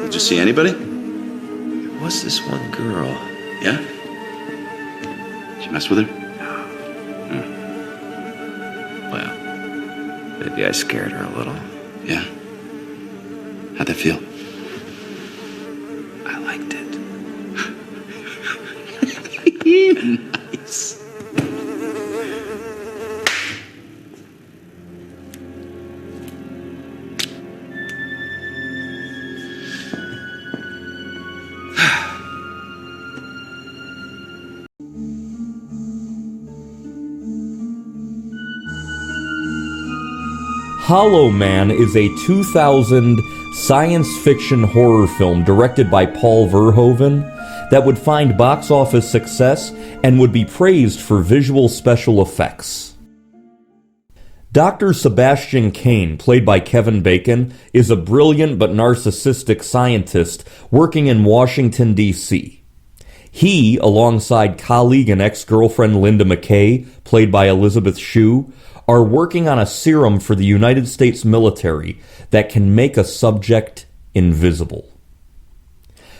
Did you see anybody? There was this one girl. Yeah? Did you mess with her? Well, maybe I scared her a little. Yeah? How'd that feel? I liked it. Nice. Hollow Man is a 2000 science fiction horror film directed by Paul Verhoeven that would find box office success and would be praised for visual special effects. Dr. Sebastian Cain, played by Kevin Bacon, is a brilliant but narcissistic scientist working in Washington, D.C. He, alongside colleague and ex-girlfriend Linda McKay, played by Elisabeth Shue, are working on a serum for the United States military that can make a subject invisible.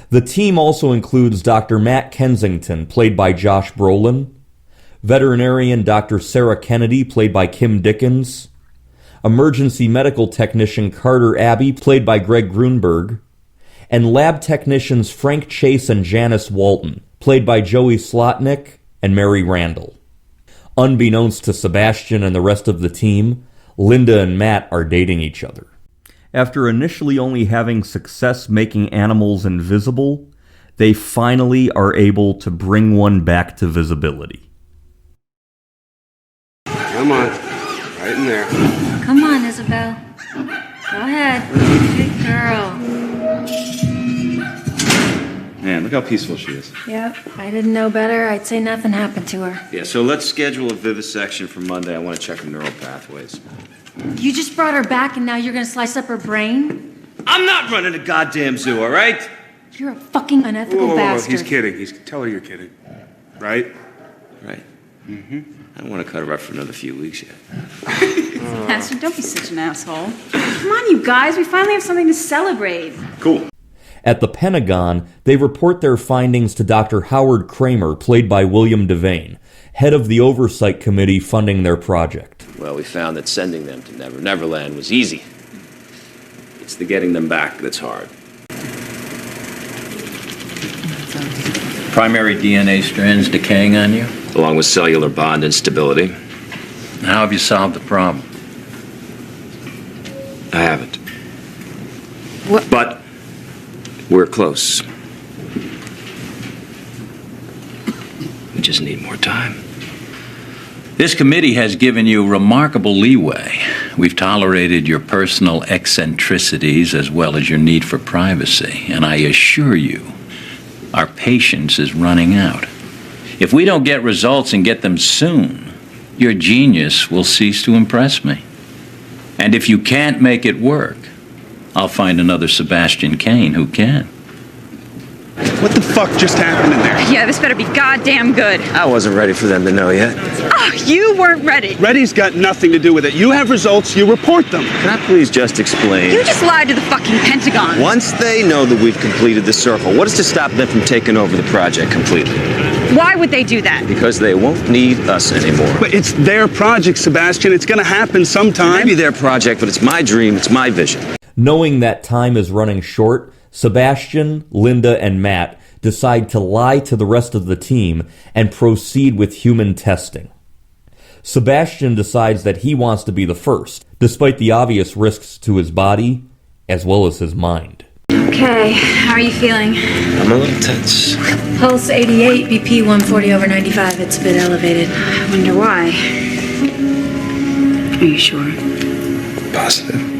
The team also includes Dr. Matt Kensington, played by Josh Brolin, veterinarian Dr. Sarah Kennedy, played by Kim Dickens, emergency medical technician Carter Abbey, played by Greg Grunberg, and lab technicians Frank Chase and Janice Walton, played by Joey Slotnick and Mary Randall. Unbeknownst to Sebastian and the rest of the team, Linda and Matt are dating each other. After initially only having success making animals invisible, they finally are able to bring one back to visibility. Come on, right in there. Come on, Isabel. Go ahead. Good girl. Man, look how peaceful she is. Yep, if I didn't know better, I'd say nothing happened to her. Yeah, so let's schedule a vivisection for Monday. I want to check her neural pathways. You just brought her back and now you're gonna slice up her brain? I'm not running a goddamn zoo, all right? You're a fucking unethical bastard. He's kidding. Tell her you're kidding. Right? Right. Mm-hmm. I don't want to cut her up for another few weeks yet. Sebastian, don't be such an asshole. Come on, you guys. We finally have something to celebrate. Cool. At the Pentagon, they report their findings to Dr. Howard Kramer, played by William Devane, head of the Oversight Committee funding their project. Well, we found that sending them to Never Never Land was easy. It's the getting them back that's hard. Primary DNA strands decaying on you? Along with cellular bond instability. How have you solved the problem? I haven't. What? But we're close. We just need more time. This committee has given you remarkable leeway. We've tolerated your personal eccentricities as well as your need for privacy, and I assure you, our patience is running out. If we don't get results and get them soon, your genius will cease to impress me. And if you can't make it work, I'll find another Sebastian Cain who can. What the fuck just happened in there? Yeah, this better be goddamn good. I wasn't ready for them to know yet. Oh, you weren't ready. Ready's got nothing to do with it. You have results, you report them. Can I please just explain? You just lied to the fucking Pentagon. Once they know that we've completed the circle, what is to stop them from taking over the project completely? Why would they do that? Because they won't need us anymore. But it's their project, Sebastian. It's gonna happen sometime. Maybe their project, but it's my dream, it's my vision. Knowing that time is running short, Sebastian, Linda, and Matt decide to lie to the rest of the team and proceed with human testing. Sebastian decides that he wants to be the first, despite the obvious risks to his body as well as his mind. Okay, how are you feeling? I'm a little tense. Pulse 88, BP 140/95. It's a bit elevated. I wonder why. Are you sure? Positive.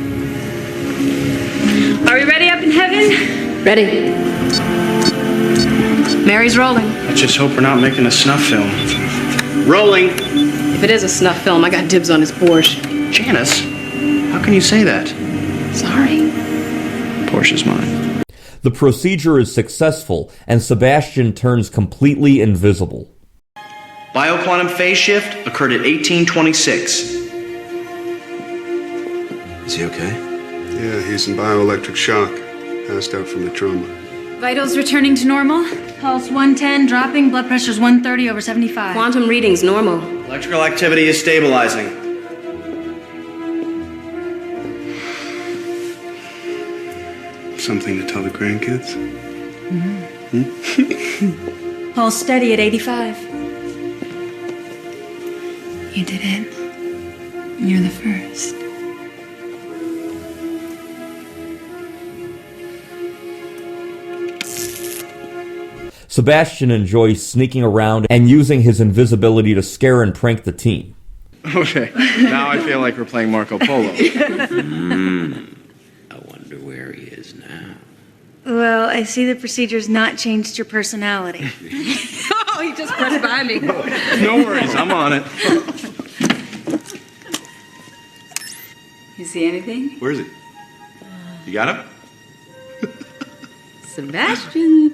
Are we ready up in heaven? Ready. Mary's rolling. I just hope we're not making a snuff film. Rolling! If it is a snuff film, I got dibs on his Porsche. Janice, how can you say that? Sorry. Porsche's mine. The procedure is successful, and Sebastian turns completely invisible. Bioquantum phase shift occurred at 1826. Is he okay? Yeah, he's in bioelectric shock. Passed out from the trauma. Vitals returning to normal. Pulse 110, dropping. Blood pressure's 130 over 75. Quantum readings normal. Electrical activity is stabilizing. Something to tell the grandkids? Pulse steady at 85. You did it. You're the first. Sebastian enjoys sneaking around and using his invisibility to scare and prank the team. Okay, now I feel like we're playing Marco Polo. I wonder where he is now. Well, I see the procedure's not changed your personality. Oh, he just pressed by me. No worries, I'm on it. You see anything? Where is he? You got him? Sebastian.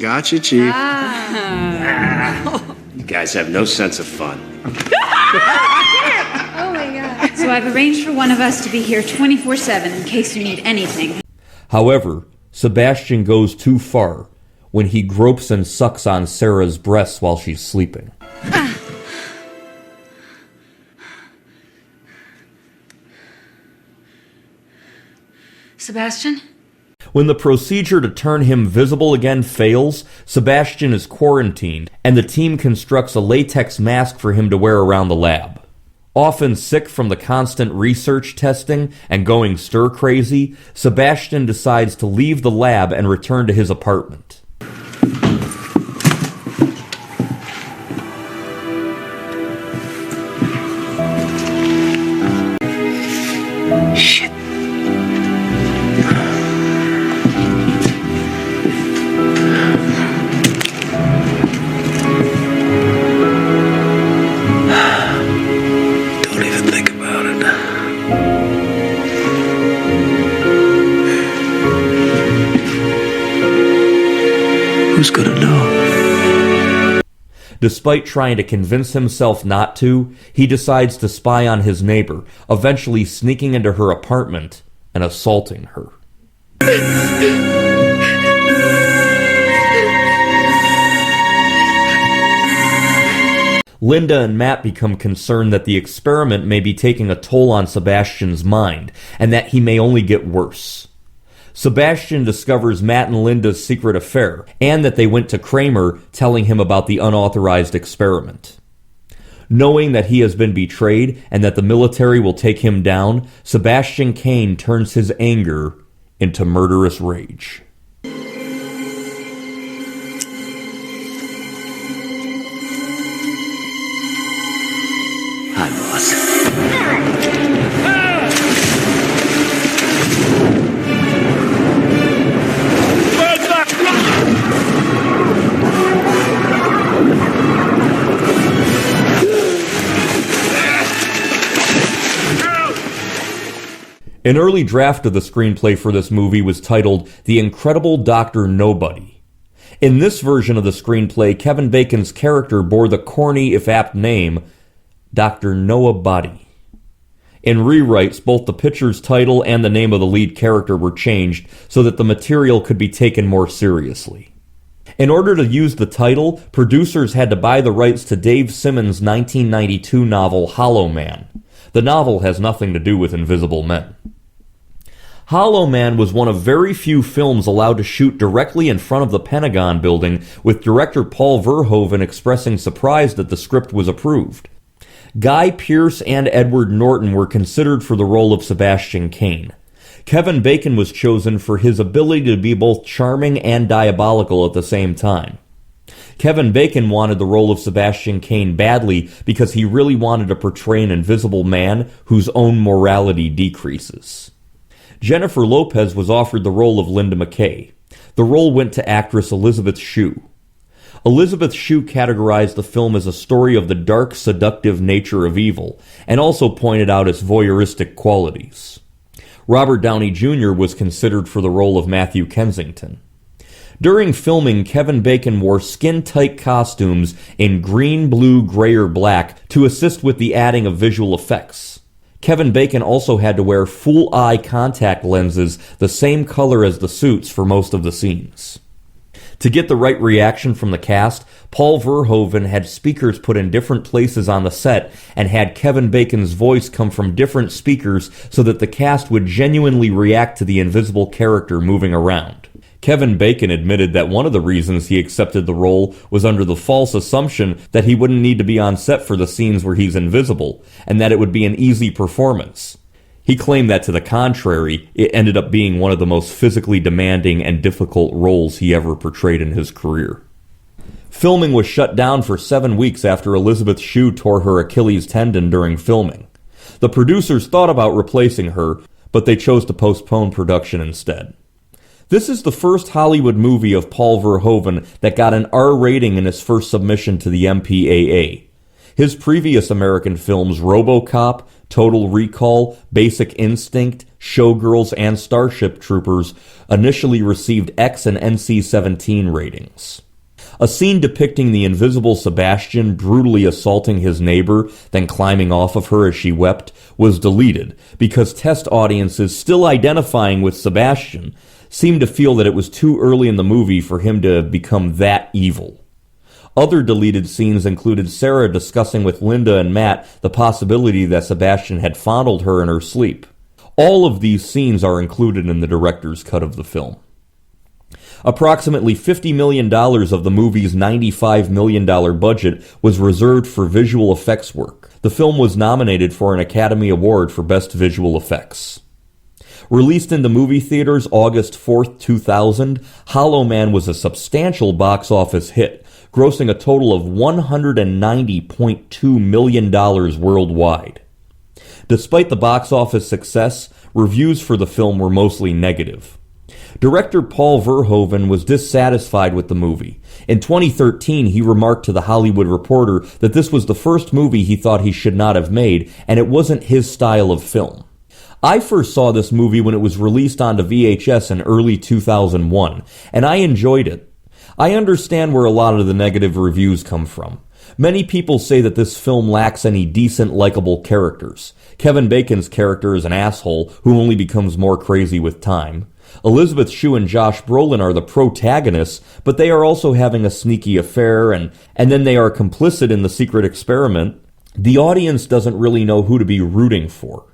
Gotcha, Chief. You guys have no sense of fun. Oh my God. So I've arranged for one of us to be here 24/7 in case you need anything. However, Sebastian goes too far when he gropes and sucks on Sarah's breasts while she's sleeping. Sebastian? When the procedure to turn him visible again fails, Sebastian is quarantined, and the team constructs a latex mask for him to wear around the lab. Often sick from the constant research testing and going stir-crazy, Sebastian decides to leave the lab and return to his apartment. Shit. Don't even think about it. Who's gonna know? Despite trying to convince himself not to, he decides to spy on his neighbor, eventually sneaking into her apartment and assaulting her. Linda and Matt become concerned that the experiment may be taking a toll on Sebastian's mind, and that he may only get worse. Sebastian discovers Matt and Linda's secret affair, and that they went to Kramer telling him about the unauthorized experiment. Knowing that he has been betrayed and that the military will take him down, Sebastian Kane turns his anger into murderous rage. Hi, boss. An early draft of the screenplay for this movie was titled The Incredible Dr. Nobody. In this version of the screenplay, Kevin Bacon's character bore the corny, if apt name, Dr. Noah Body. In rewrites, both the picture's title and the name of the lead character were changed so that the material could be taken more seriously. In order to use the title, producers had to buy the rights to Dave Simmons' 1992 novel Hollow Man. The novel has nothing to do with Invisible Men. Hollow Man was one of very few films allowed to shoot directly in front of the Pentagon building, with director Paul Verhoeven expressing surprise that the script was approved. Guy Pearce and Edward Norton were considered for the role of Sebastian Kane. Kevin Bacon was chosen for his ability to be both charming and diabolical at the same time. Kevin Bacon wanted the role of Sebastian Kane badly because he really wanted to portray an invisible man whose own morality decreases. Jennifer Lopez was offered the role of Linda McKay. The role went to actress Elisabeth Shue. Elisabeth Shue categorized the film as a story of the dark, seductive nature of evil, and also pointed out its voyeuristic qualities. Robert Downey Jr. was considered for the role of Matthew Kensington. During filming, Kevin Bacon wore skin-tight costumes in green, blue, gray, or black to assist with the adding of visual effects. Kevin Bacon also had to wear full eye contact lenses the same color as the suits for most of the scenes. To get the right reaction from the cast, Paul Verhoeven had speakers put in different places on the set and had Kevin Bacon's voice come from different speakers so that the cast would genuinely react to the invisible character moving around. Kevin Bacon admitted that one of the reasons he accepted the role was under the false assumption that he wouldn't need to be on set for the scenes where he's invisible, and that it would be an easy performance. He claimed that, to the contrary, it ended up being one of the most physically demanding and difficult roles he ever portrayed in his career. Filming was shut down for 7 weeks after Elisabeth Shue tore her Achilles tendon during filming. The producers thought about replacing her, but they chose to postpone production instead. This is the first Hollywood movie of Paul Verhoeven that got an R rating in his first submission to the MPAA. His previous American films, RoboCop, Total Recall, Basic Instinct, Showgirls, and Starship Troopers, initially received X and NC-17 ratings. A scene depicting the invisible Sebastian brutally assaulting his neighbor, then climbing off of her as she wept, was deleted because test audiences still identifying with Sebastian seemed to feel that it was too early in the movie for him to become that evil. Other deleted scenes included Sarah discussing with Linda and Matt the possibility that Sebastian had fondled her in her sleep. All of these scenes are included in the director's cut of the film. Approximately $50 million of the movie's $95 million budget was reserved for visual effects work. The film was nominated for an Academy Award for Best Visual Effects. Released into movie theaters August 4th, 2000, Hollow Man was a substantial box office hit, grossing a total of $190.2 million worldwide. Despite the box office success, reviews for the film were mostly negative. Director Paul Verhoeven was dissatisfied with the movie. In 2013, he remarked to The Hollywood Reporter that this was the first movie he thought he should not have made, and it wasn't his style of film. I first saw this movie when it was released onto VHS in early 2001, and I enjoyed it. I understand where a lot of the negative reviews come from. Many people say that this film lacks any decent, likable characters. Kevin Bacon's character is an asshole who only becomes more crazy with time. Elisabeth Shue and Josh Brolin are the protagonists, but they are also having a sneaky affair, and then they are complicit in the secret experiment. The audience doesn't really know who to be rooting for.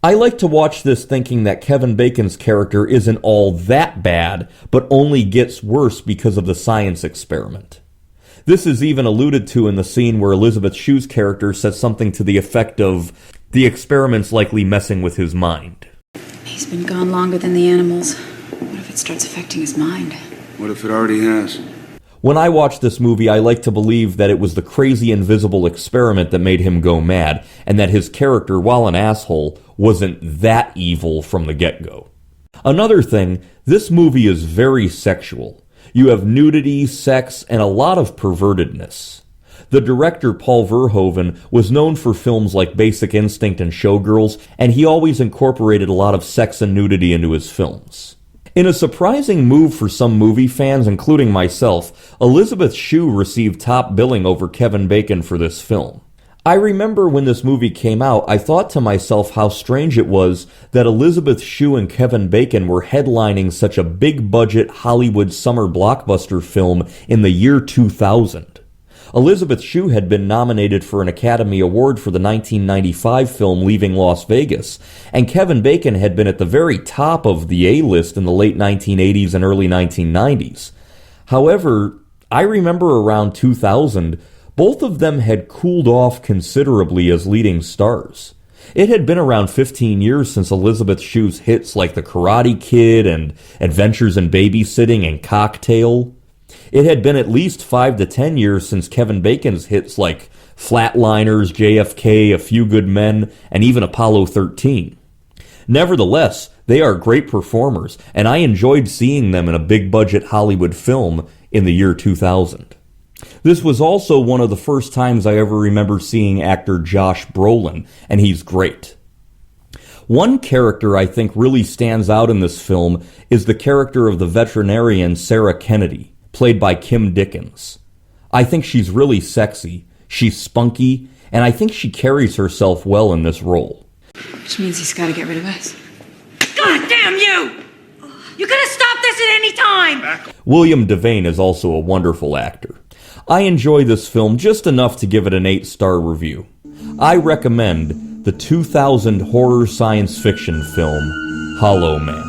I like to watch this thinking that Kevin Bacon's character isn't all that bad, but only gets worse because of the science experiment. This is even alluded to in the scene where Elisabeth Shue's character says something to the effect of, "The experiment's likely messing with his mind." He's been gone longer than the animals. What if it starts affecting his mind? What if it already has? When I watch this movie, I like to believe that it was the crazy invisible experiment that made him go mad, and that his character, while an asshole, wasn't that evil from the get-go. Another thing, this movie is very sexual. You have nudity, sex, and a lot of pervertedness. The director, Paul Verhoeven, was known for films like Basic Instinct and Showgirls, and he always incorporated a lot of sex and nudity into his films. In a surprising move for some movie fans, including myself, Elisabeth Shue received top billing over Kevin Bacon for this film. I remember when this movie came out, I thought to myself how strange it was that Elisabeth Shue and Kevin Bacon were headlining such a big-budget Hollywood summer blockbuster film in the year 2000. Elisabeth Shue had been nominated for an Academy Award for the 1995 film Leaving Las Vegas, and Kevin Bacon had been at the very top of the A-list in the late 1980s and early 1990s. However, I remember around 2000, both of them had cooled off considerably as leading stars. It had been around 15 years since Elisabeth Shue's hits like The Karate Kid and Adventures in Babysitting and Cocktail. It had been at least 5 to 10 years since Kevin Bacon's hits like Flatliners, JFK, A Few Good Men, and even Apollo 13. Nevertheless, they are great performers, and I enjoyed seeing them in a big-budget Hollywood film in the year 2000. This was also one of the first times I ever remember seeing actor Josh Brolin, and he's great. One character I think really stands out in this film is the character of the veterinarian Sarah Kennedy, played by Kim Dickens. I think she's really sexy, she's spunky, and I think she carries herself well in this role. Which means he's got to get rid of us. God damn you! You could have stopped this at any time! William Devane is also a wonderful actor. I enjoy this film just enough to give it an 8-star review. I recommend the 2000 horror science fiction film Hollow Man.